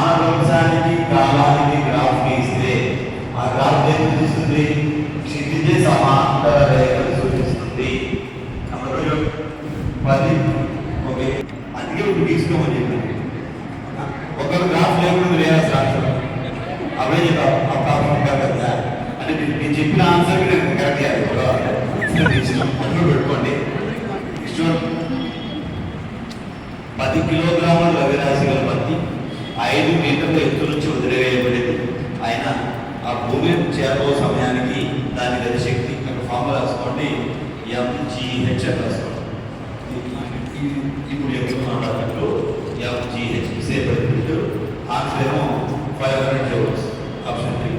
స్థానభ్రంశానికి కాలానికి గ్రాఫ్ ఇస్తే ఆ గ్రాఫ్ ఏం సూచిస్తుంది? క్షితిజ సమాంతర రేఖను సూచిస్తుంది. అప్పుడు 10 ఓకే, అందుకే ఇప్పుడు తీసుకోమని చెప్పింది. ఒకరు గ్రాఫ్ లేకుండా వేరే రాష్ట్రం అవే చెప్తాను కదా అంటే నేను చెప్పిన ఆన్సర్కి నేను కరెక్ట్ చేయాలి. పెట్టుకోండి. 10 కిలోగ్రాముల ద్రవ్యరాశి గల బంతి 5 మీటర్ల ఎత్తు నుంచి వదిలివేయబడింది. ఆయన ఆ భూమి చేరుకో సమయానికి దాని గది శక్తి ఫార్ములా రాసుకోండి, MGH అని రాసుకోండి. ఇప్పుడు చెప్తున్నట్టు MGH సేపటి ఆన్సర్ ఏమో 500 joules. ఆప్షన్ 3.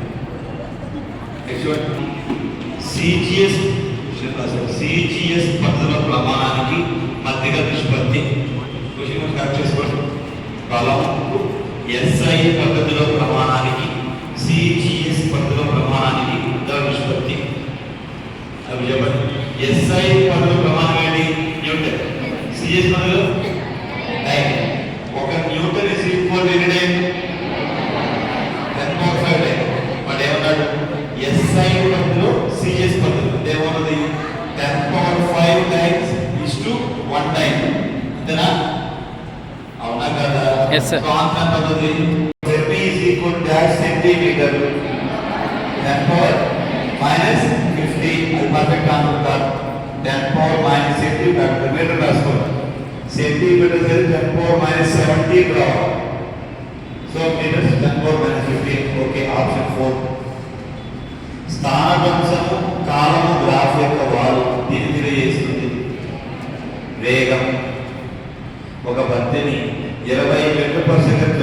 CGS పద్ధతుల ప్రమాణానికి మధ్యగ నిష్పత్తి. క్వశ్చన్ కరెక్ట్ చేసుకోండి. కాలం SI పద్ధతిలో ప్రమాణానికి CGS పద్ధతిలో ప్రమాణానికి మధ్య నిష్పత్తి. అవి చెప్పండి. SI పద్ధతిలో ప్రమాణం ఏంటి? న్యూటన్. CS పద్ధతిలో టైం. ఒక న్యూటన్ ఇస్ ఈక్వల్ టు ఎన్ని టైం? 10⁵ టైం. బట్ ఏమన్నాడు? SI పద్ధతిలో CS పద్ధతిలో ఏమన్నది? 10⁵ టైమ్స్ ఇస్ టు 1 టైం. అంతేనా? అవునా కదా? ఆన్సర్ పద్ధతి సెమి is equal to dash centimetre 10⁻⁻50. అది పర్ఫెక్ట్ ఆన్సర్ కాదు. 10⁻⁻60 సెంటీమీటర్ రాసుకోండి. సెంటీమీటర్ 10⁻70 రావాలి. So metres 10⁻50. Okay, option 4. స్థానభ్రంశము కాలము గ్రాఫ్ యొక్క వాలు దీన్ని తెలియజేస్తుంది. వేగం ఒక బంతిని 20 మీటర్ల/సెకండ్